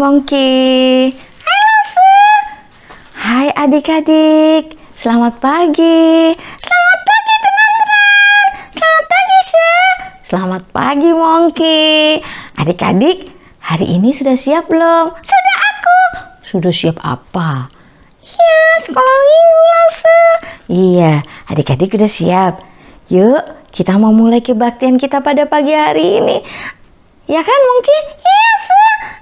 Mongki. Halo Su. Hai adik-adik. Selamat pagi. Selamat pagi teman-teman. Selamat pagi Su. Selamat pagi Mongki. Adik-adik, hari ini sudah siap belum? Sudah aku. Sudah siap apa? Ya, sekolah minggu lah Su. Iya, adik-adik udah siap. Yuk, kita mau mulai kebaktian kita pada pagi hari ini. Ya kan Mongki? Iya Su.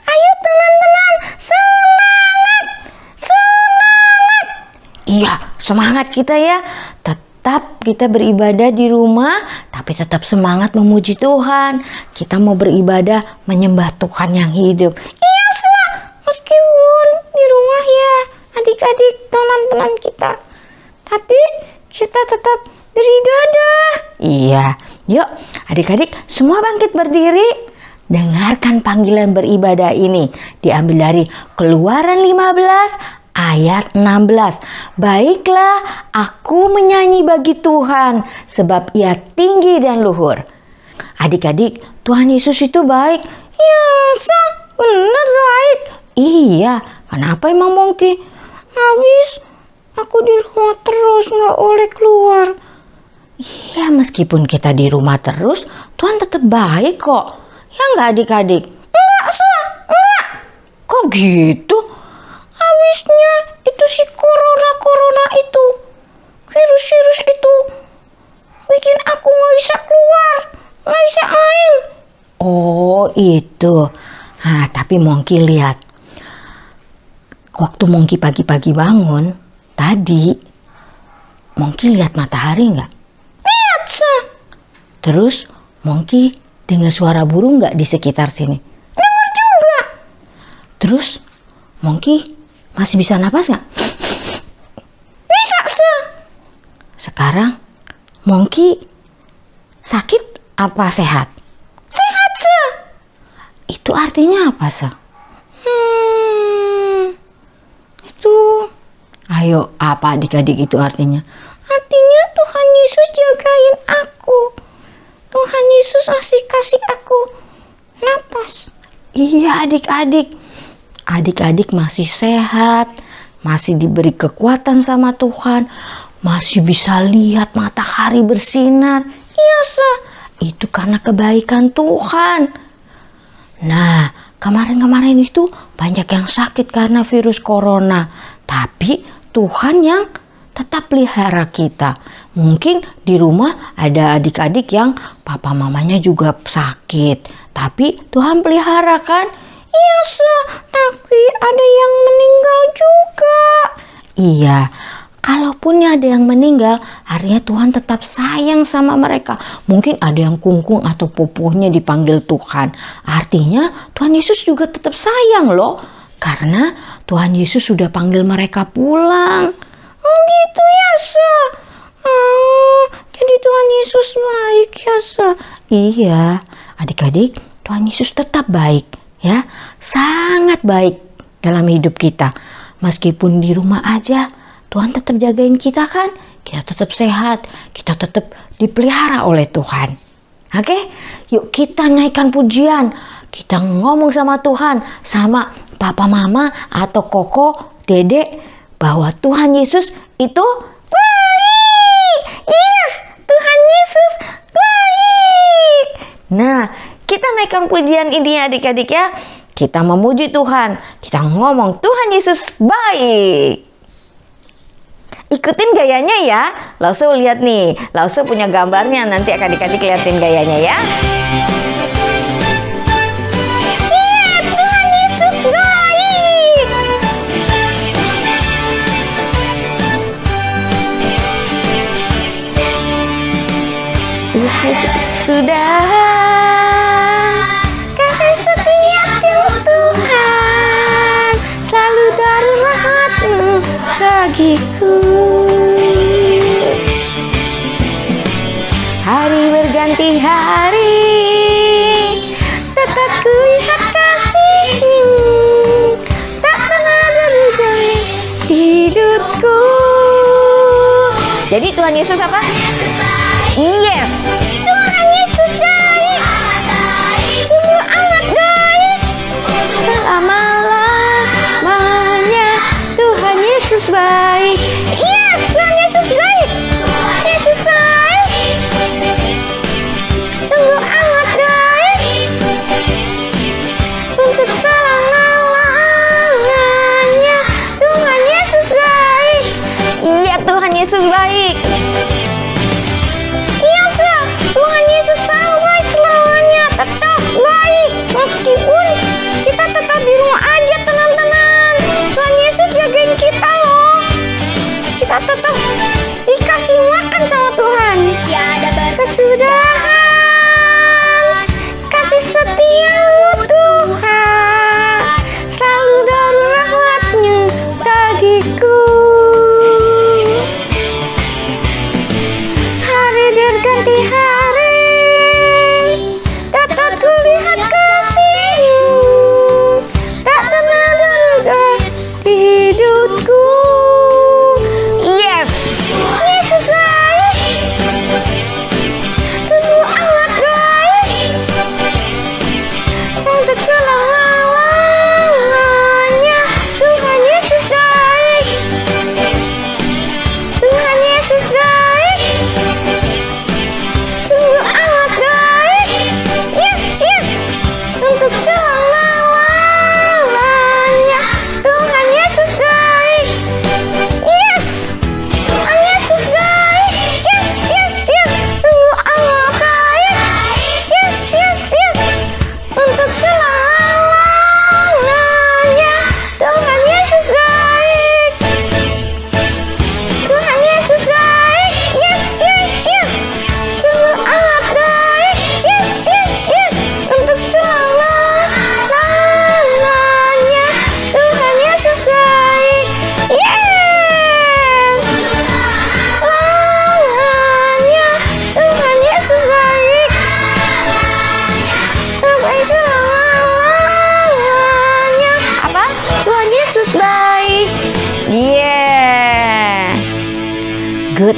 Ayo teman-teman, semangat! Semangat! Iya, semangat kita ya. Tetap kita beribadah di rumah, tapi tetap semangat memuji Tuhan. Kita mau beribadah menyembah Tuhan yang hidup. Iya, Sa. Meskipun di rumah ya, adik-adik, teman-teman kita. Tapi kita tetap beribadah. Iya, yuk adik-adik semua bangkit berdiri. Dengarkan panggilan beribadah ini, diambil dari Keluaran 15 ayat 16. Baiklah, aku menyanyi bagi Tuhan, sebab ia tinggi dan luhur. Adik-adik, Tuhan Yesus itu baik. Ya, benar baik. Iya, kenapa emang Mongki? Habis aku di rumah terus, gak boleh keluar. Iya, meskipun kita di rumah terus, Tuhan tetap baik kok. Ya enggak adik-adik? Enggak, enggak. Kok gitu? Habisnya itu si corona itu, virus itu bikin aku gak bisa keluar, gak bisa main. Oh itu. Nah, tapi Mongki lihat. Waktu Mongki pagi-pagi bangun, tadi Mongki lihat matahari nggak? Lihat, Sa. Terus Mongki dengar suara burung nggak di sekitar sini? Dengar juga. Terus Monkey masih bisa napas nggak? Bisa, Sekarang Monkey sakit apa sehat? Sehat, Itu artinya apa, Itu. Ayo, apa adik-adik itu artinya? Artinya Tuhan Yesus jagain aku. Tuhan Yesus masih kasih aku napas. Iya adik-adik. Adik-adik masih sehat. Masih diberi kekuatan sama Tuhan. Masih bisa lihat matahari bersinar. Iya, itu karena kebaikan Tuhan. Nah, kemarin-kemarin itu banyak yang sakit karena virus corona. Tapi Tuhan yang tetap pelihara kita. Mungkin di rumah ada adik-adik yang papa mamanya juga sakit. Tapi Tuhan pelihara kan? Iya, tapi ada yang meninggal juga. Iya, kalaupun ada yang meninggal, artinya Tuhan tetap sayang sama mereka. Mungkin ada yang kungkung atau pupuhnya dipanggil Tuhan. Artinya Tuhan Yesus juga tetap sayang loh. Karena Tuhan Yesus sudah panggil mereka pulang. Oh gitu ya, jadi Tuhan Yesus baik ya, Iya, adik-adik, Tuhan Yesus tetap baik ya. Sangat baik dalam hidup kita. Meskipun di rumah aja, Tuhan tetap jagain kita kan. Kita tetap sehat, kita tetap dipelihara oleh Tuhan. Oke, yuk kita naikkan pujian. Kita ngomong sama Tuhan, sama papa mama atau koko, dedek, bahwa Tuhan Yesus itu baik. Yes, Tuhan Yesus baik. Nah, kita naikkan pujian ini adik-adik ya. Kita memuji Tuhan, kita ngomong Tuhan Yesus baik. Ikutin gayanya ya. Lausu lihat nih, Lausu punya gambarnya, nanti adik-adik liatin gayanya ya. Sudah kasih setia Tuhan, selalu dari rahmat-Mu bagiku. Hari berganti hari, tetap kulihat kasih-Mu, tak pernah berhenti hidupku. Jadi Tuhan Yesus apa? Yes, Tuhan Yesus baik, sungguh amat baik, selama-lamanya Tuhan Yesus baik. Yes, Tuhan Yesus baik, Yesus baik, sungguh amat baik, untuk selama-lamanya Tuhan Yesus baik. Iya, Tuhan Yesus baik. Iya,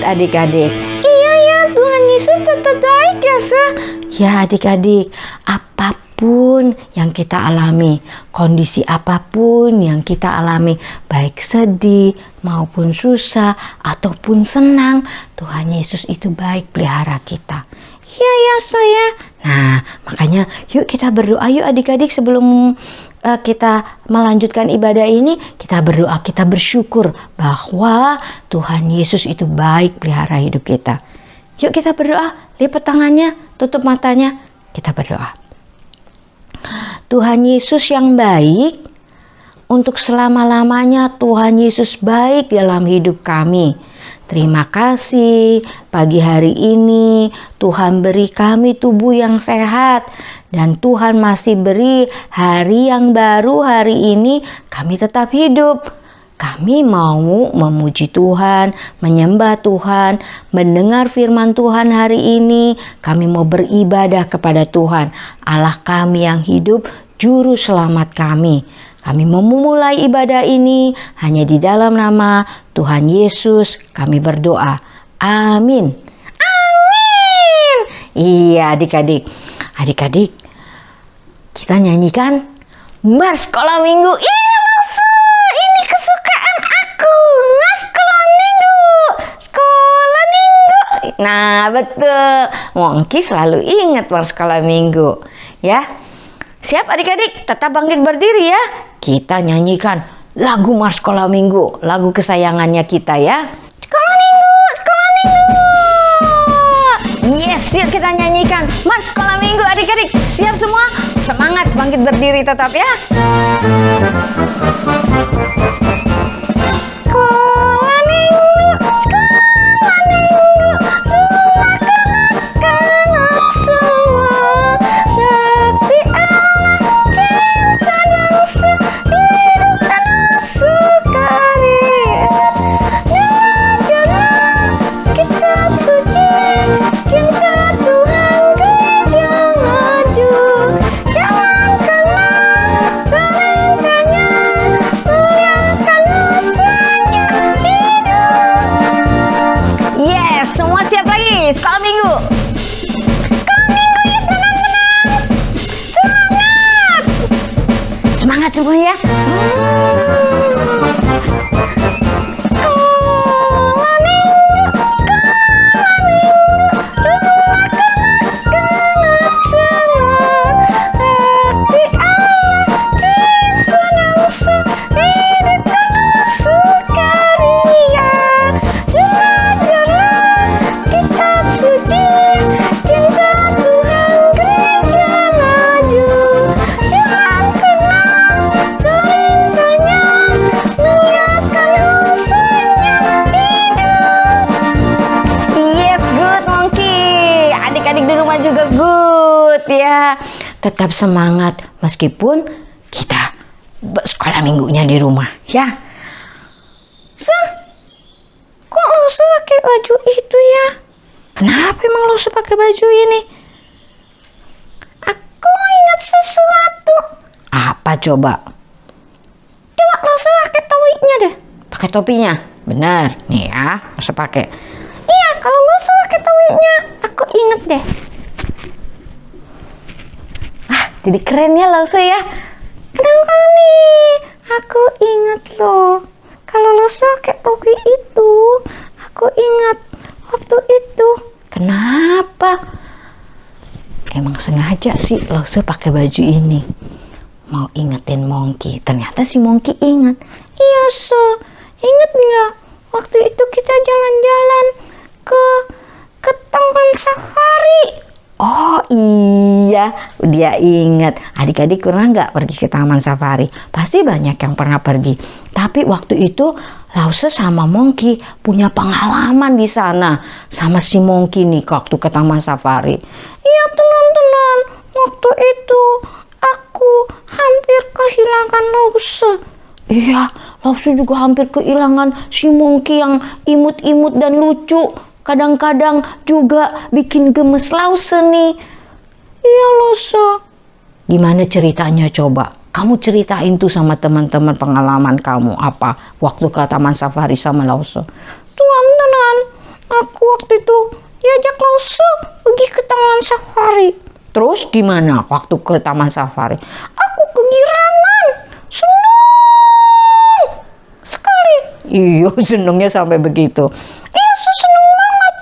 adik-adik. Iya ya, Tuhan Yesus tetap baik ya, Ya adik-adik, apapun yang kita alami, kondisi apapun yang kita alami, baik sedih maupun susah ataupun senang, Tuhan Yesus itu baik pelihara kita. Iya ya, saya. Nah, makanya yuk kita berdoa yuk adik-adik sebelum kita melanjutkan ibadah ini, kita berdoa, kita bersyukur bahwa Tuhan Yesus itu baik pelihara hidup kita. Yuk kita berdoa, lipat tangannya, tutup matanya, kita berdoa. Tuhan Yesus yang baik, untuk selama-lamanya Tuhan Yesus baik dalam hidup kami. Terima kasih pagi hari ini Tuhan beri kami tubuh yang sehat. Dan Tuhan masih beri hari yang baru hari ini kami tetap hidup. Kami mau memuji Tuhan, menyembah Tuhan, mendengar firman Tuhan hari ini. Kami mau beribadah kepada Tuhan, Allah kami yang hidup, Juru Selamat kami. Kami mau memulai ibadah ini hanya di dalam nama Tuhan Yesus kami berdoa. Amin. Amin. Iya adik-adik. Adik-adik, kita nyanyikan Mars Sekolah Minggu. Iya langsung, ini kesukaan aku. Mars Sekolah Minggu. Sekolah Minggu. Nah betul, Mongki selalu ingat Mars Sekolah Minggu. Ya, siap adik-adik, tetap bangkit berdiri ya. Kita nyanyikan lagu Mars Sekolah Minggu, lagu kesayangannya kita ya. Sekolah Minggu, Sekolah Minggu. Yes, yuk kita nyanyikan Mars Sekolah Minggu adik-adik. Siap semua? Semangat bangkit berdiri tetap ya. Sekolah Minggu, Sekolah Minggu. Rumah kanak-kanak semua. Tapi Allah cinta dan hidup penuh sukaria. Belajarlah kita suci, cinta Tuhan gereja maju. Jangan kenal perintahnya, muliakan usahanya hidup. Yes, semua siap lagi? Sekolah Minggu. Sekolah Minggu ya teman-teman. Semangat. Semangat semua ya. Sekolah Minggu, Sekolah Minggu. Rumah kanak-kanak semua. Hati Allah, cinta nafsu, hidup penuh sukaria. Belajarlah kita suci, cinta Tuhan gereja maju. Jangan kenal perintahnya, muliakan usahanya hidup. Yes, good Monkey. Adik-adik di rumah juga good ya. Tetap semangat meskipun kita sekolah minggunya di rumah ya. Kok lo pakai baju itu ya? Kenapa emang lo pakai baju ini? Aku ingat sesuatu. Apa coba? Coba lo pakai topinya deh. Pakai topinya? Benar. Nih ya, lo pakai. Iya, kalau lo pakai topinya, aku inget deh. Jadi keren ya lo ya. Kenapa nih? Aku inget lo. Kalau lo pakai topi itu, aku ingat waktu itu. Kenapa? Emang sengaja sih lo pakai baju ini. Mau ingetin Monkey. Ternyata si Monkey ingat. Iya inget nggak? Waktu itu kita jalan-jalan ke taman safari. Oh iya, dia ingat. Adik-adik pernah nggak pergi ke taman safari? Pasti banyak yang pernah pergi. Tapi waktu itu Lause sama Monkey punya pengalaman di sana sama si Monkey nih waktu ke taman safari. Iya teman-teman, waktu itu aku hampir kehilangan Lause. Iya, Lause juga hampir kehilangan si Monkey yang imut-imut dan lucu. Kadang-kadang juga bikin gemes Lause nih. Iya Lause. Gimana ceritanya coba? Kamu ceritain tuh sama teman-teman pengalaman kamu apa waktu ke taman safari sama Lause. Teman-teman, aku waktu itu diajak Lause pergi ke taman safari. Terus gimana waktu ke taman safari? Aku kegirangan, senang sekali. Iya, senengnya sampai begitu. Iya, seneng banget.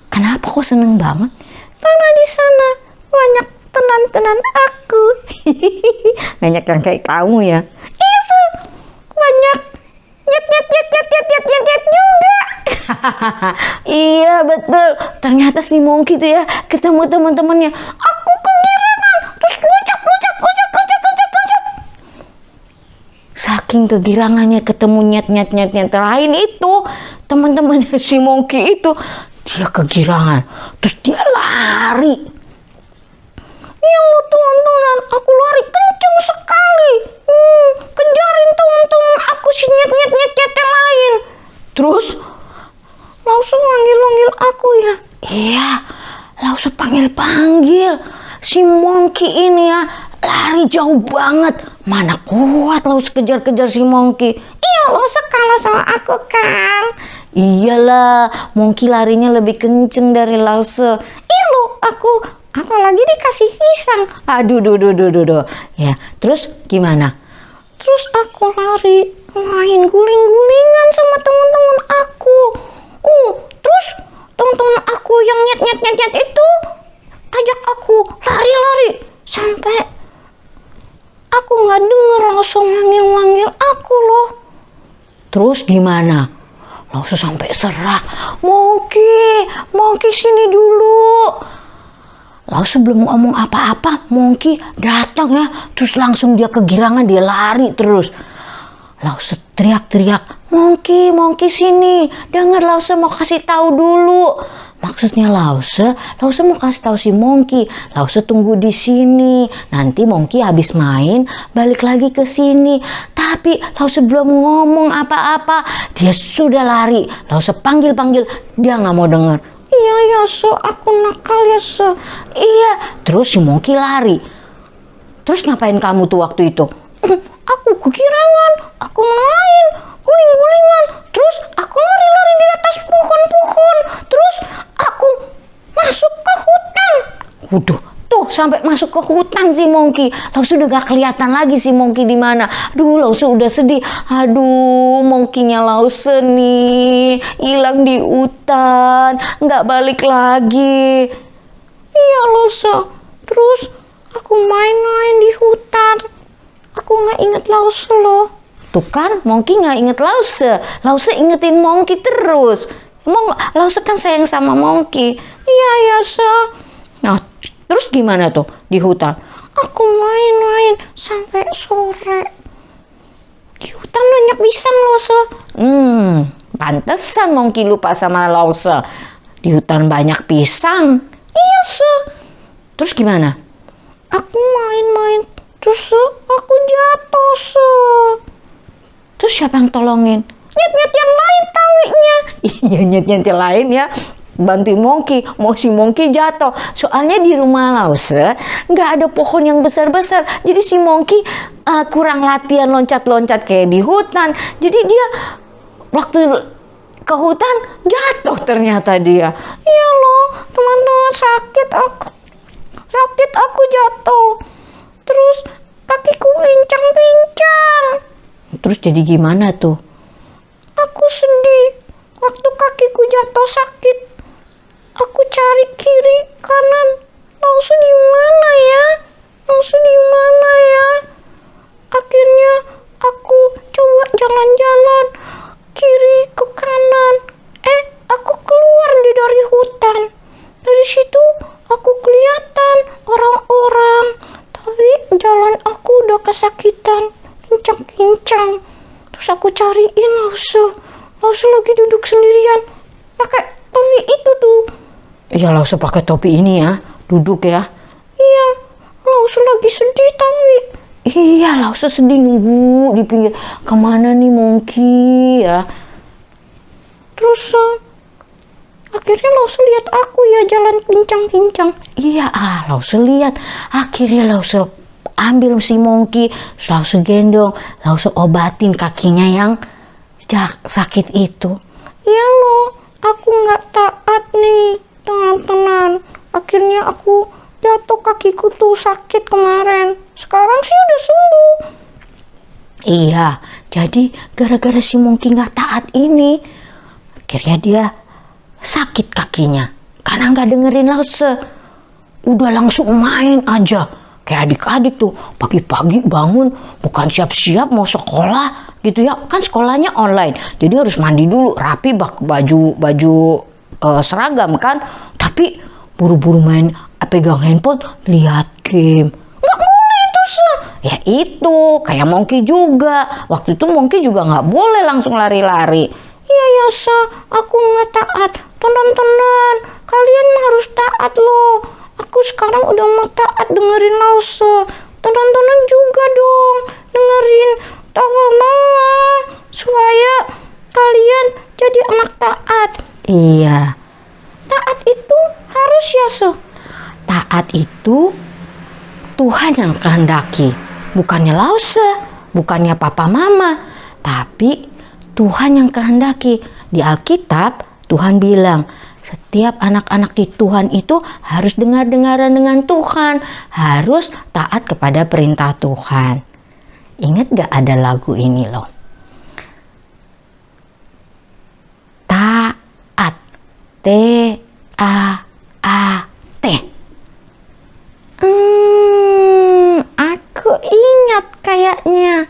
Kenapa kok seneng banget? Karena di sana banyak teman-teman aku. Banyak yang kayak kamu ya. Iya, banyak nyet juga. Iya betul. Ternyata si Monkey tuh ya ketemu teman-temannya. Aku kegirangan, terus loncat. Saking kegirangannya ketemu nyet lain itu, teman-temannya si Monkey itu, dia kegirangan, terus dia lari. Yang lo tontonan, aku lari kenceng sekali. Kejarin teman-teman aku si nyet lain. Terus langsung manggil aku ya. Iya, langsung panggil. Si Monkey ini ya lari jauh banget. Mana kuat Lause kejar-kejar si Monkey. Iya, Lause kalah sama aku kan. Iyalah, Monkey larinya lebih kenceng dari Lause. Iya lo, aku apalagi dikasih pisang. Aduh. Ya, terus gimana? Terus aku lari main guling-gulingan sama teman-teman aku. Terus teman-teman aku yang nyet itu ajak aku lari sampai aku nggak denger, langsung manggil aku loh. Terus gimana? Langsung sampai serak. Monkey sini dulu. Langsung belum ngomong apa-apa, Monkey datang ya. Terus langsung dia kegirangan, dia lari terus. Lause teriak-teriak, Monkey sini. Dengar, Lause mau kasih tahu dulu. Maksudnya Lause mau kasih tahu si Monkey. Lause tunggu di sini. Nanti Monkey habis main balik lagi ke sini. Tapi Lause belum ngomong apa-apa, dia sudah lari. Lause panggil, dia nggak mau dengar. Iya, aku nakal ya, Iya, terus si Monkey lari. Terus ngapain kamu tuh waktu itu? Aku kegirangan, aku main, guling-gulingan. Terus aku lari di atas pohon-pohon. Terus aku masuk ke hutan. Waduh, tuh sampai masuk ke hutan si Monkey. Lause udah gak kelihatan lagi si Monkey di mana. Aduh, Lause udah sedih. Aduh, Monkey-nya Lause nih hilang di hutan, nggak balik lagi. Iya, Lause. Terus aku main-main di hutan. Aku nggak inget Lause loh. Tuh kan, Monkey nggak inget Lause. Lause ingetin Monkey terus. Emang Lause kan sayang sama Monkey. Iya, Nah, terus gimana tuh di hutan? Aku main-main sampai sore. Di hutan banyak pisang, Lause. Pantesan Monkey lupa sama Lause. Di hutan banyak pisang. Iya, Terus gimana? Aku main-main, terus aku jatuh, Terus siapa yang tolongin? Nyet yang lain tawinya. Iya, nyet yang lain ya bantuin Monkey. Mau si Monkey jatuh. Soalnya di rumah Lause nggak ada pohon yang besar-besar. Jadi si Monkey kurang latihan loncat-loncat kayak di hutan. Jadi dia waktu ke hutan jatuh ternyata dia. Iya loh, teman-teman, sakit aku jatuh. Terus kakiku pincang-pincang. Terus jadi gimana tuh? Aku sedih. Waktu kakiku jatuh sakit, aku cari kiri kanan. Lause di mana ya? Akhirnya aku coba jalan-jalan kiri ke kanan. Aku keluar dari hutan. Dari situ aku kelihatan orang-orang. Tapi jalan aku udah kesakitan, kincang-kincang. Terus aku cariin Lause lagi duduk sendirian pakai topi itu tuh. Iya, Lause pakai topi ini ya, duduk ya. Iya, Lause lagi sedih tapi. Iya, Lause sedih nunggu di pinggir. Kemana nih Monkey ya? Terus akhirnya Lause lihat aku ya jalan pincang-pincang. Iya, Lause lihat. Akhirnya Lause ambil si Monkey, Lause gendong, Lause obatin kakinya yang sakit itu. Iya loh, aku nggak taat nih, teman-teman. Akhirnya aku jatuh, kakiku tuh sakit kemarin. Sekarang sih udah sembuh. Iya, jadi gara-gara si Monkey nggak taat ini, akhirnya dia sakit kakinya karena nggak dengerin Lause. Udah langsung main aja. Kayak adik-adik tuh, pagi-pagi bangun, bukan siap-siap mau sekolah gitu ya. Kan sekolahnya online, jadi harus mandi dulu, rapi, baju seragam kan. Tapi buru-buru main, pegang handphone, lihat game. Nggak boleh itu, ya itu, kayak Monkey juga. Waktu itu Monkey juga nggak boleh langsung lari-lari. Iya ya, aku nggak taat. Teman-teman, kalian harus taat loh. Aku sekarang udah mau taat dengerin Lause. Teman-teman juga dong dengerin tawa mama supaya kalian jadi anak taat. Iya, taat itu harus ya, taat itu Tuhan yang kehendaki, bukannya Lause, bukannya papa mama, tapi Tuhan yang kehendaki. Di Alkitab Tuhan bilang, setiap anak-anak di Tuhan itu harus dengar-dengaran dengan Tuhan, harus taat kepada perintah Tuhan. Ingat gak ada lagu ini loh? Taat, T-A-A-T. Aku ingat kayaknya.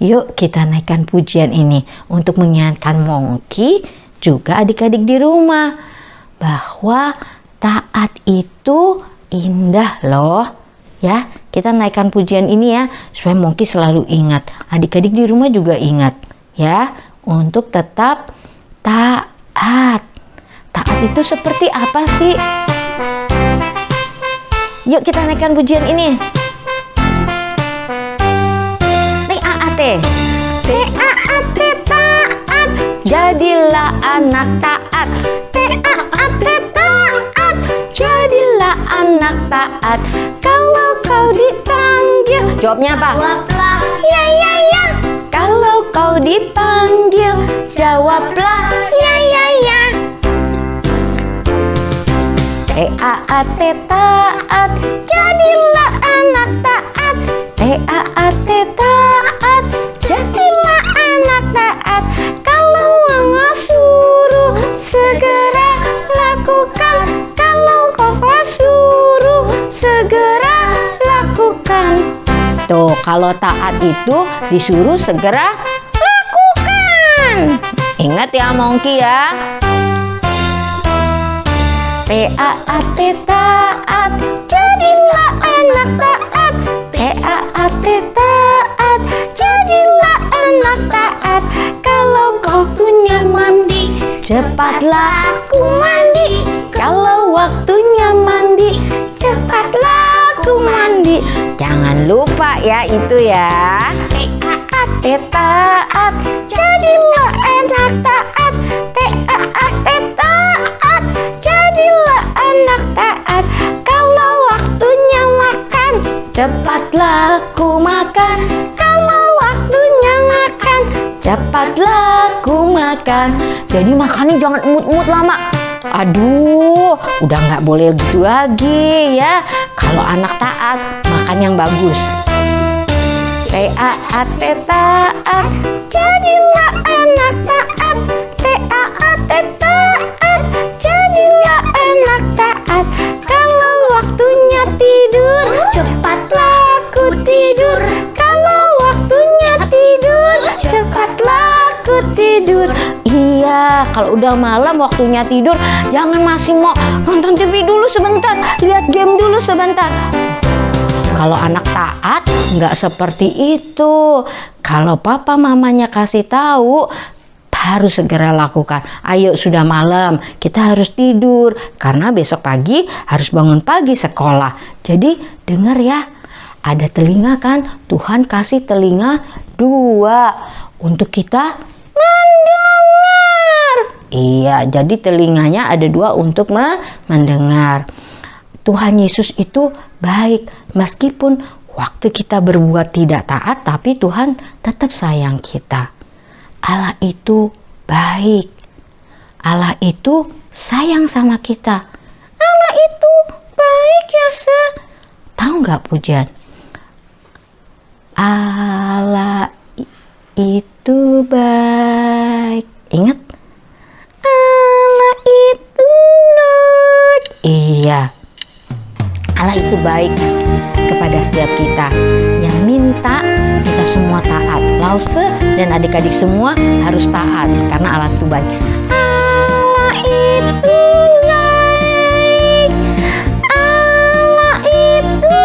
Yuk kita naikkan pujian ini untuk mengingatkan Monkey juga adik-adik di rumah bahwa taat itu indah loh. Ya, kita naikkan pujian ini ya supaya Monkey selalu ingat. Adik-adik di rumah juga ingat ya untuk tetap taat. Taat itu seperti apa sih? Yuk kita naikkan pujian ini. T-A-A-T, taat, jadilah anak taat. T-A-A-T, taat, jadilah anak taat. Kalau kau dipanggil, jawabnya apa? Jawablah, ya ya ya. Kalau kau dipanggil, jawablah, ya ya ya. T-A-A-T, taat, jadilah anak taat. T-A-A-T, taat, jadilah anak taat. Kalau mama suruh, segera lakukan. Kalau papa suruh, segera lakukan. Tuh, kalau taat itu disuruh segera lakukan. Ingat ya Monkey ya. T-A-A-T, taat, jadilah anak taat. T-A-A-T, taat, jadilah anak taat. Kalau waktunya mandi, cepatlah aku mandi. Kalau waktunya mandi, cepatlah aku mandi. Jangan lupa ya itu ya. T-A-A-T, taat, jadilah anak taat. T-A-A-T, taat, jadilah anak taat. Kalau waktunya makan, cepatlah aku makan. Kalau waktunya makan, cepatlah aku makan. Jadi makannya jangan emut-emut lama. Aduh, udah nggak boleh gitu lagi ya. Kalau anak taat, makan yang bagus. T-A-A-T, taat, jadilah anak taat. T-A-A-T, taat, jadilah anak taat. Kalau waktunya tidur, cepatlah aku tidur. Kalau waktunya tidur, cepatlah aku tidur. Iya, kalau udah malam waktunya tidur, jangan masih mau nonton TV dulu sebentar, lihat game dulu sebentar. Kalau anak taat nggak seperti itu. Kalau papa mamanya kasih tahu, harus segera lakukan. Ayo, sudah malam, kita harus tidur karena besok pagi harus bangun pagi sekolah. Jadi dengar ya, ada telinga kan? Tuhan kasih telinga 2 untuk kita mendengar. Iya, jadi telinganya ada 2 untuk mendengar. Tuhan Yesus itu baik, meskipun waktu kita berbuat tidak taat, tapi Tuhan tetap sayang kita. Allah itu baik. Allah itu sayang sama kita. Allah itu baik ya, Tahu nggak pujian? Allah itu baik. Ingat? Allah itu baik. Iya. Allah itu baik kepada setiap kita yang minta kita semua taat. Lause dan adik-adik semua harus taat karena Allah itu baik. Allah itu baik. Allah itu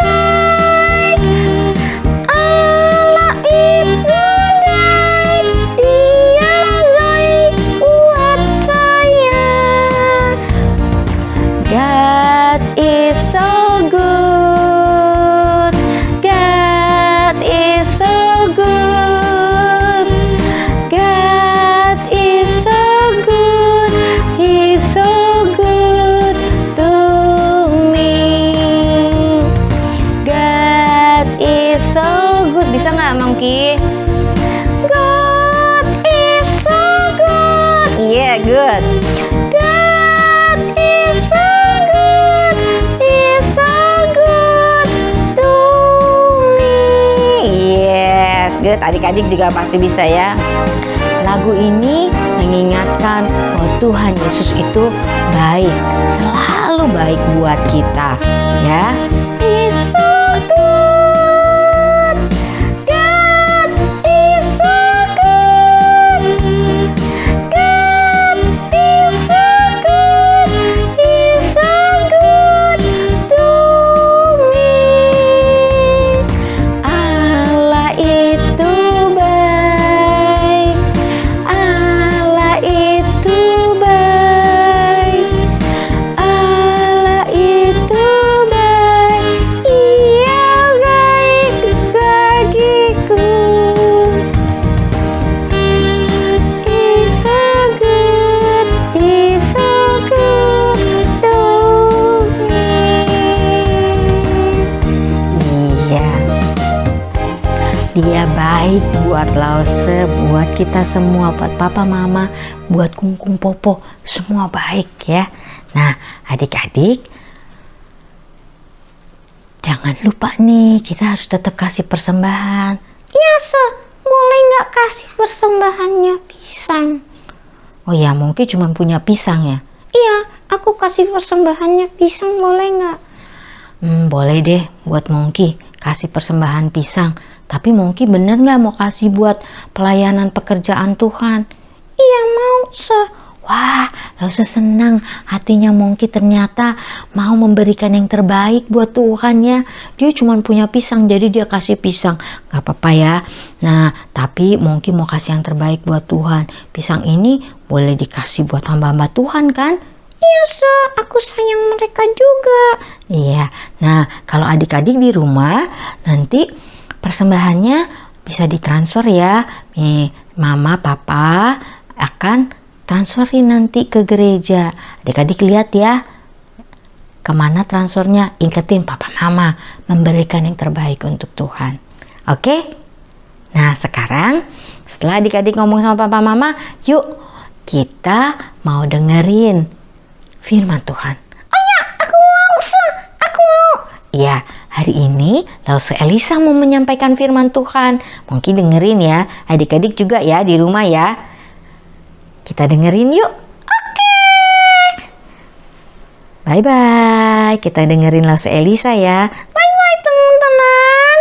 baik. Allah itu baik. Dia baik buat saya. God is so good. God is so good. God is so good. He's so good to me. God is so good. Bisa nggak, Mongki? God is so good. Yeah, good. God is so good. He's so good to me. Yes, good. Adik-adik juga pasti bisa ya. Lagu ini mengingatkan bahwa Tuhan Yesus itu baik, selalu baik buat kita, ya. He's so good. God is so good. God is so good. He's so good to me. Allah itu baik. Allah itu baik. Allah itu baik. Ia baik bagiku. He's so good. He's so good to me. Iya. Dia baik buat Lause, buat kita semua, buat papa mama, buat kungkung popo, semua baik ya. Nah, adik-adik, jangan lupa nih, kita harus tetap kasih persembahan. Iya, boleh nggak kasih persembahannya pisang? Oh ya, mungkin cuma punya pisang ya? Iya, aku kasih persembahannya pisang, boleh nggak? Boleh deh buat Mongki kasih persembahan pisang. Tapi Mongki bener nggak mau kasih buat pelayanan pekerjaan Tuhan? Iya mau, Wah, Lause senang hatinya Mongki ternyata mau memberikan yang terbaik buat Tuhan ya. Dia cuma punya pisang, jadi dia kasih pisang. Gak apa-apa ya. Nah, tapi Mongki mau kasih yang terbaik buat Tuhan. Pisang ini boleh dikasih buat hamba-hamba Tuhan kan? Iya, aku sayang mereka juga. Iya, nah kalau adik-adik di rumah nanti persembahannya bisa ditransfer ya. Nih, mama, papa akan transferin nanti ke gereja. Adik-adik lihat ya, kemana transfernya. Ingetin papa mama memberikan yang terbaik untuk Tuhan. Oke? Nah sekarang setelah adik-adik ngomong sama papa mama, yuk kita mau dengerin firman Tuhan. Oh ya, aku mau, aku mau. Ya, hari ini Lause Elisa mau menyampaikan firman Tuhan. Mungkin dengerin ya, adik-adik juga ya di rumah ya. Kita dengerin yuk. Oke. Bye-bye. Kita dengerin Lause Elisa ya. Bye-bye teman-teman.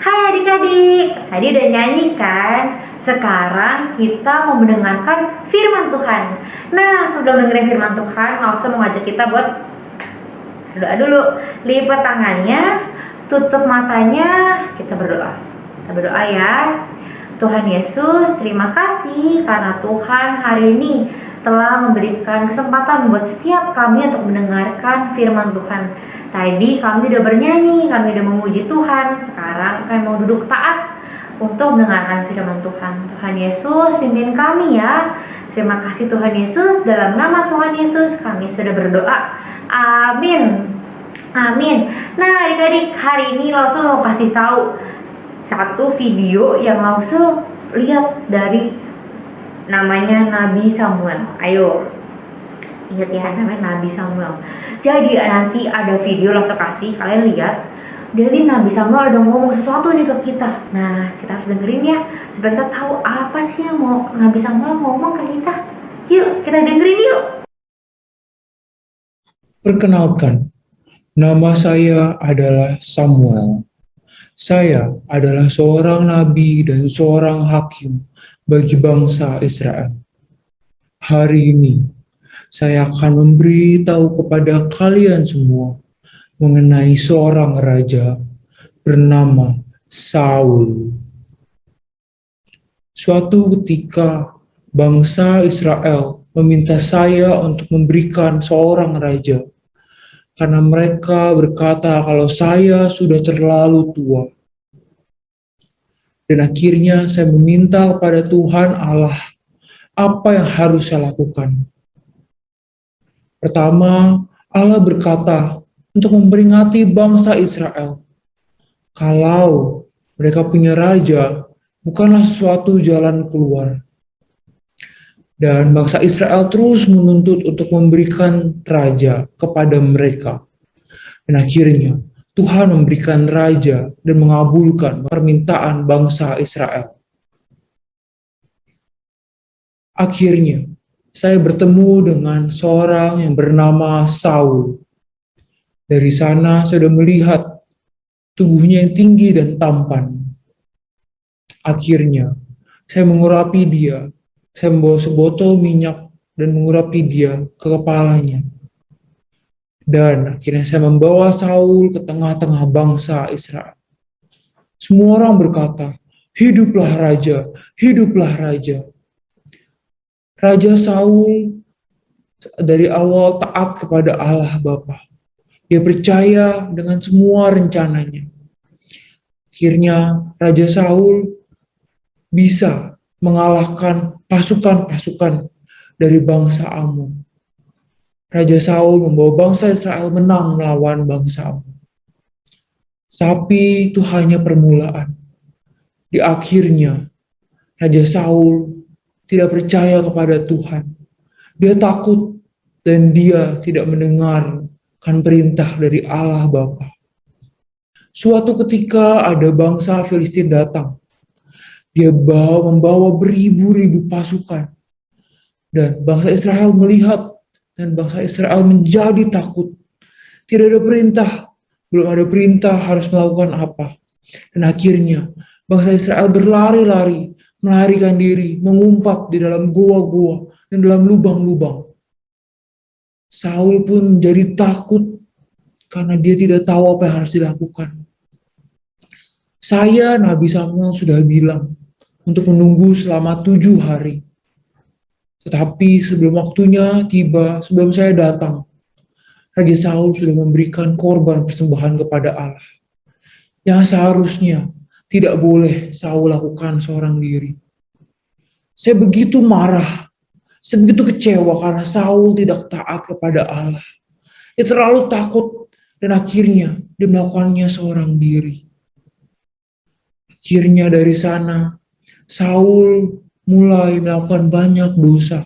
Hai adik-adik, tadi udah nyanyi kan? Sekarang kita mau mendengarkan firman Tuhan. Nah, sebelum dengerin firman Tuhan, Lause mau ngajak kita buat berdoa dulu. Lipat tangannya, tutup matanya, kita berdoa. Kita berdoa ya. Tuhan Yesus, terima kasih karena Tuhan hari ini telah memberikan kesempatan buat setiap kami untuk mendengarkan firman Tuhan. Tadi kami udah bernyanyi, kami udah memuji Tuhan. Sekarang kami mau duduk taat untuk mendengarkan firman Tuhan. Tuhan Yesus pimpin kami ya. Terima kasih Tuhan Yesus, dalam nama Tuhan Yesus kami sudah berdoa. Amin. Amin. Nah adik-adik, hari ini langsung mau kasih tahu satu video yang langsung lihat dari namanya Nabi Samuel. Ayo, ingat ya, namanya Nabi Samuel. Jadi nanti ada video langsung kasih kalian lihat. Dari Nabi Samuel ada ngomong sesuatu nih ke kita. Nah kita harus dengerin ya, supaya kita tahu apa sih yang mau Nabi Samuel ngomong ke kita. Yuk kita dengerin yuk. Perkenalkan, nama saya adalah Samuel. Saya adalah seorang nabi dan seorang hakim bagi bangsa Israel. Hari ini, saya akan memberitahu kepada kalian semua mengenai seorang raja bernama Saul. Suatu ketika, bangsa Israel meminta saya untuk memberikan seorang raja, karena mereka berkata kalau saya sudah terlalu tua. Dan akhirnya saya meminta kepada Tuhan Allah apa yang harus saya lakukan. Pertama, Allah berkata untuk memperingati bangsa Israel, kalau mereka punya raja, bukanlah suatu jalan keluar. Dan bangsa Israel terus menuntut untuk memberikan raja kepada mereka. Dan akhirnya Tuhan memberikan raja dan mengabulkan permintaan bangsa Israel. Akhirnya saya bertemu dengan seorang yang bernama Saul. Dari sana saya sudah melihat tubuhnya yang tinggi dan tampan. Akhirnya saya mengurapi dia. Saya membawa sebotol minyak dan mengurapi dia ke kepalanya. Dan akhirnya saya membawa Saul ke tengah-tengah bangsa Israel. Semua orang berkata, hiduplah raja, hiduplah raja. Raja Saul dari awal taat kepada Allah Bapa. Dia percaya dengan semua rencananya. Akhirnya Raja Saul bisa mengalahkan pasukan-pasukan dari bangsa Ammon. Raja Saul membawa bangsa Israel menang melawan bangsa Ammon. Tapi itu hanya permulaan. Di akhirnya, Raja Saul tidak percaya kepada Tuhan. Dia takut dan dia tidak mendengarkan perintah dari Allah Bapa. Suatu ketika ada bangsa Filistin datang. Dia membawa beribu-ribu pasukan. Dan bangsa Israel melihat dan bangsa Israel menjadi takut. Tidak ada perintah, belum ada perintah harus melakukan apa. Dan akhirnya bangsa Israel berlari-lari, melarikan diri, mengumpat di dalam goa-goa dan dalam lubang-lubang. Saul pun menjadi takut karena dia tidak tahu apa yang harus dilakukan. Saya, Nabi Samuel, sudah bilang untuk menunggu selama 7 hari. Tetapi sebelum waktunya tiba, sebelum saya datang, Raja Saul sudah memberikan korban persembahan kepada Allah. Yang seharusnya tidak boleh Saul lakukan seorang diri. Saya begitu marah, saya begitu kecewa karena Saul tidak taat kepada Allah. Dia terlalu takut dan akhirnya dia melakukannya seorang diri. Akhirnya dari sana, Saul mulai melakukan banyak dosa.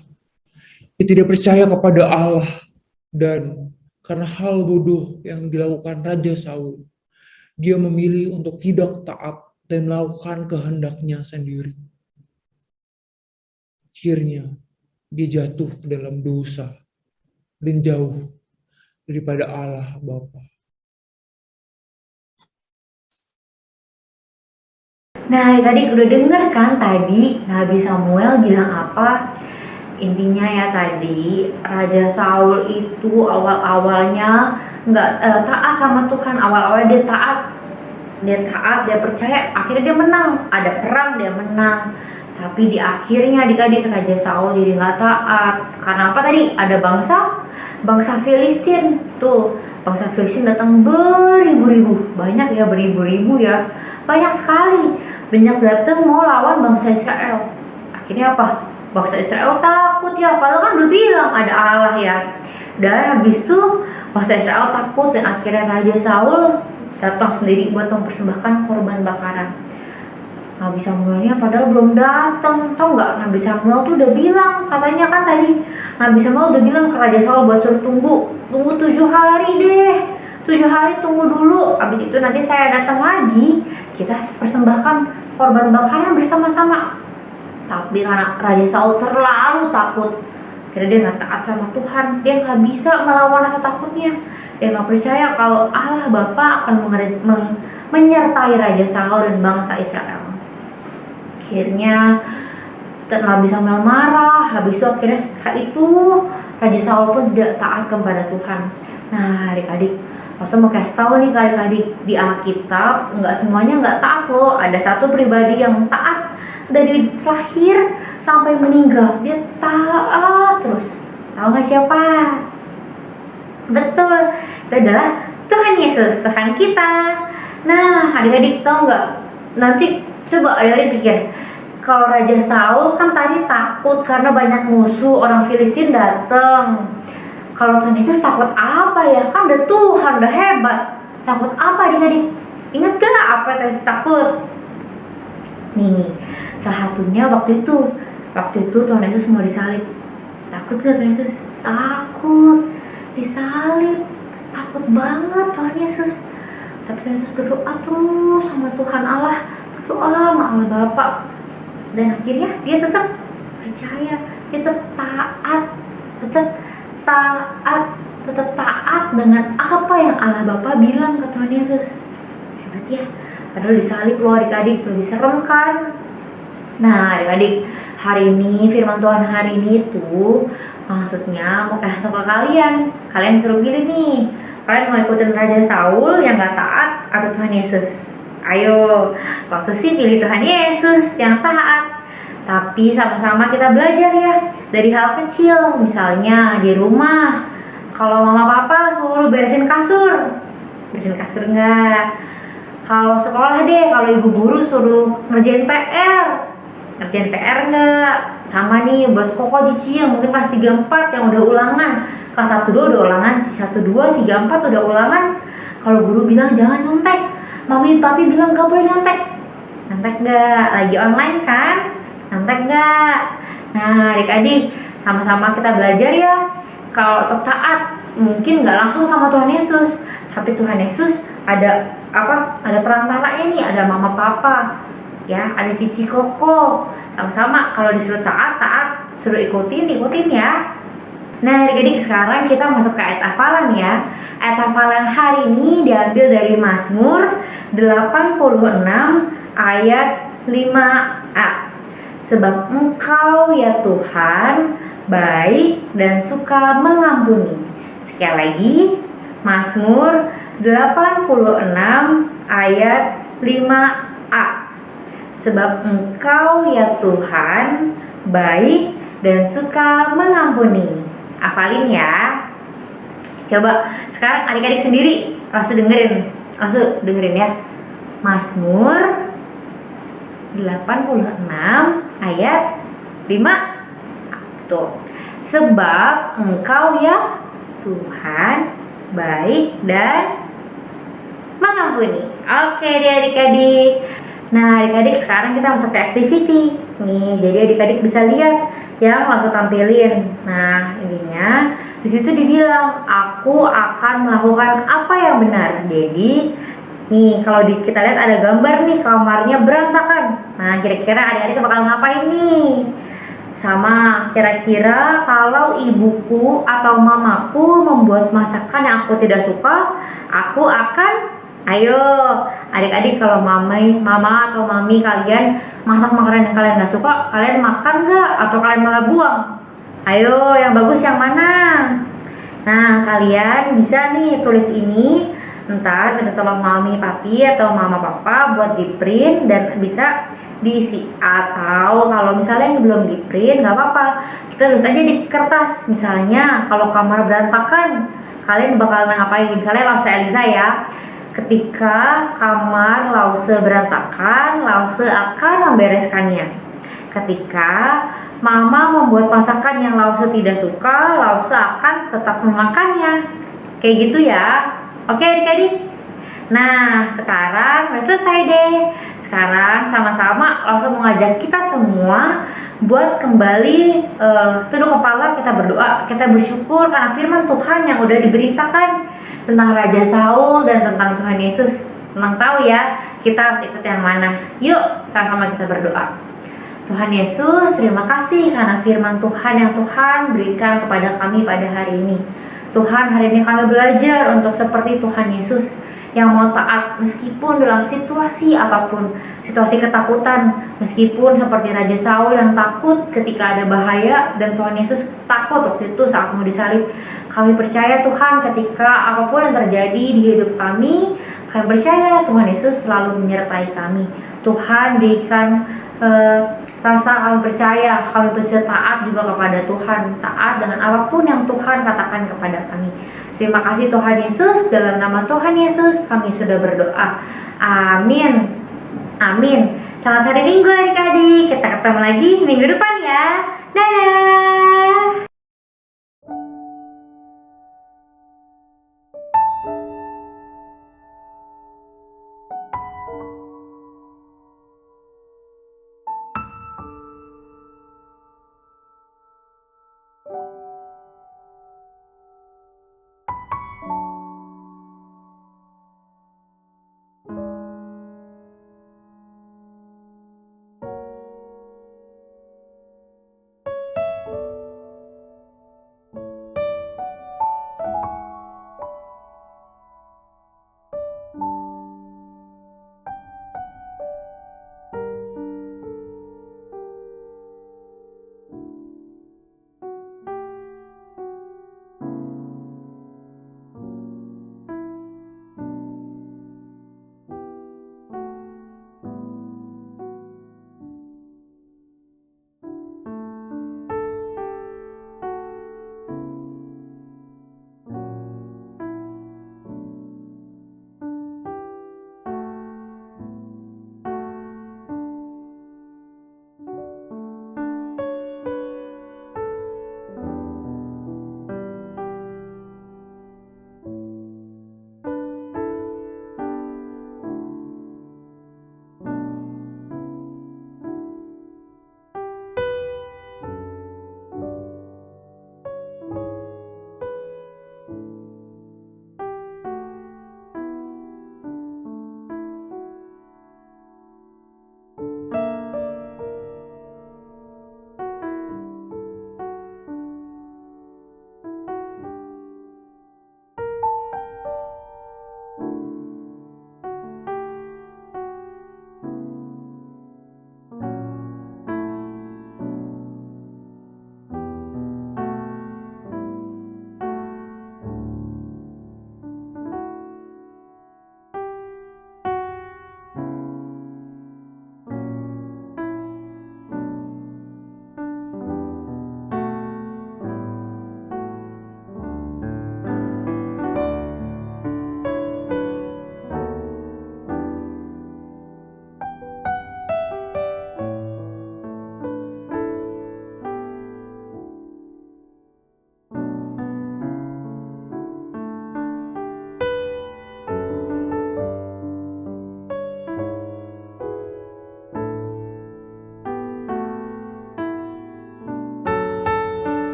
Dia tidak percaya kepada Allah dan karena hal bodoh yang dilakukan Raja Saul, dia memilih untuk tidak taat dan melakukan kehendaknya sendiri. Akhirnya dia jatuh ke dalam dosa dan jauh daripada Allah Bapa. Nah adik-adik udah denger kan tadi Nabi Samuel bilang apa? Intinya ya tadi Raja Saul itu awal-awalnya nggak taat sama Tuhan. Awal-awalnya dia taat, dia percaya, akhirnya dia menang. Ada perang dia menang. Tapi di akhirnya adik-adik Raja Saul jadi nggak taat. Karena apa tadi? Ada bangsa Filistin. Tuh, bangsa Filistin datang beribu-ribu. Banyak ya, beribu-ribu ya. banyak sekali. Banyak datang mau lawan bangsa Israel. Akhirnya apa? Bangsa Israel takut ya, padahal kan udah bilang ada Allah ya. Dan habis itu bangsa Israel takut dan akhirnya Raja Saul datang sendiri buat mempersembahkan korban bakaran. Nabi Samuelnya padahal belum datang, tau nggak? Nabi Samuel tuh udah bilang, katanya kan tadi Nabi Samuel udah bilang ke Raja Saul buat suruh tunggu 7 hari deh, 7 hari tunggu dulu. Abis itu nanti saya datang lagi, kita persembahkan korban bakaran bersama-sama. Tapi karena Raja Saul terlalu takut, karena dia nggak taat sama Tuhan, dia nggak bisa melawan rasa takutnya. Dia nggak percaya kalau Allah Bapa akan menyertai Raja Saul dan bangsa Israel. Akhirnya Nabi Samuel marah. Habis itu akhirnya setelah itu Raja Saul pun tidak taat kepada Tuhan. Nah, adik-adik, Rasul mau kasih tahu nih ke adik-adik, di Alkitab nggak semuanya nggak taat loh. Ada satu pribadi yang taat dari lahir sampai meninggal, dia taat terus. Tahu nggak siapa? Betul, itu adalah Tuhan Yesus, Tuhan kita. Nah, adik-adik tahu nggak? Nanti coba adik-adik pikir, kalau Raja Saul kan tadi takut karena banyak musuh, orang Filistin datang. Kalau Tuhan Yesus takut apa ya? Kan udah Tuhan, udah hebat. Takut apa adik-adik? Ingat gak apa Tuhan Yesus takut? Nih, salah satunya waktu itu Tuhan Yesus mau disalib. Takut gak Tuhan Yesus? Takut disalib, takut banget Tuhan Yesus. Tapi Tuhan Yesus berdoa terus sama Tuhan Allah, berdoa sama Allah Bapa, dan akhirnya dia tetap percaya, dia tetap taat dengan apa yang Allah Bapa bilang ke Tuhan Yesus. Hebat ya, padahal disalib loh adik-adik, lebih serem kan? Nah adik-adik, hari ini firman Tuhan hari ini tuh maksudnya mau kasih ke kalian. Kalian disuruh pilih nih, kalian mau ikutin Raja Saul yang gak taat atau Tuhan Yesus? Ayo, waktu sih pilih Tuhan Yesus yang taat. Tapi sama-sama kita belajar ya dari hal kecil. Misalnya di rumah, kalau mama papa suruh beresin kasur enggak? Kalau sekolah deh, kalau ibu guru suruh ngerjain PR enggak? Sama nih buat Koko Cici yang mungkin kelas 3-4 yang udah ulangan, kelas 1-2 udah ulangan, si 1-2, 3-4 udah ulangan. Kalau guru bilang jangan nyontek, mami papi bilang gak boleh nyontek gak? Lagi online kan? Nyontek gak? Nah adik-adik, sama-sama kita belajar ya. Kalau untuk taat, mungkin gak langsung sama Tuhan Yesus, tapi Tuhan Yesus ada perantaranya nih, ada mama papa ya, ada cici Koko. Sama-sama kalau disuruh taat, suruh ikutin ya. Nah adik-adik, sekarang kita masuk ke ayat hafalan ya. Ayat hafalan hari ini diambil dari Mazmur 86 ayat 5a. Sebab Engkau ya Tuhan baik dan suka mengampuni. Sekali lagi, Mazmur 86 ayat 5a. Sebab Engkau ya Tuhan baik dan suka mengampuni. Hafalin ya. Coba sekarang adik-adik sendiri langsung dengerin ya. Mazmur 86 ayat 5. Tuh. Sebab Engkau ya Tuhan baik dan mengampuni. Oke deh adik-adik. Nah adik-adik, sekarang kita masuk ke activity nih. Jadi adik-adik bisa lihat yang langsung tampilin. Nah ininya di situ dibilang aku akan melakukan apa yang benar. Jadi nih kalau kita lihat ada gambar nih, kamarnya berantakan. Nah kira-kira adik-adik bakal ngapain nih? Sama kira-kira kalau ibuku atau mamaku membuat masakan yang aku tidak suka, aku akan, ayo adik-adik, kalau mama atau mami kalian masak makanan yang kalian gak suka, kalian makan gak? Atau kalian malah buang? Ayo yang bagus yang mana? Nah kalian bisa nih tulis ini, ntar minta tolong mami papi atau mama papa buat di print dan bisa diisi. Atau kalau misalnya yang belum di print gak apa-apa, kita tulis aja di kertas. Misalnya kalau kamar berantakan, kalian bakal ngapain? Misalnya kalau saya Elisa ya, Ketika kamar Lause berantakan, Lause akan membereskannya. Ketika Mama membuat masakan yang Lause tidak suka, Lause akan tetap memakannya. Kayak gitu ya. Oke adik-adik? Nah, sekarang udah selesai deh. Sekarang sama-sama Lause mengajak kita semua buat kembali tunduk kepala, kita berdoa, kita bersyukur karena firman Tuhan yang udah diberitakan tentang Raja Saul dan tentang Tuhan Yesus. Tenang tahu ya, kita harus ikut yang mana. Yuk, sama-sama kita berdoa. Tuhan Yesus, terima kasih karena firman Tuhan yang Tuhan berikan kepada kami pada hari ini. Tuhan, hari ini kami belajar untuk seperti Tuhan Yesus yang mau taat meskipun dalam situasi apapun, situasi ketakutan, meskipun seperti Raja Saul yang takut ketika ada bahaya dan Tuhan Yesus takut waktu itu saat mau disalib. Kami percaya Tuhan ketika apapun yang terjadi di hidup kami percaya Tuhan Yesus selalu menyertai kami. Tuhan berikan rasa kami percaya, kami bisa taat juga kepada Tuhan, taat dengan apapun yang Tuhan katakan kepada kami. Terima kasih Tuhan Yesus, dalam nama Tuhan Yesus kami sudah berdoa. Amin. Amin. Selamat hari Minggu adik-adik. Kita ketemu lagi minggu depan ya. Dadah.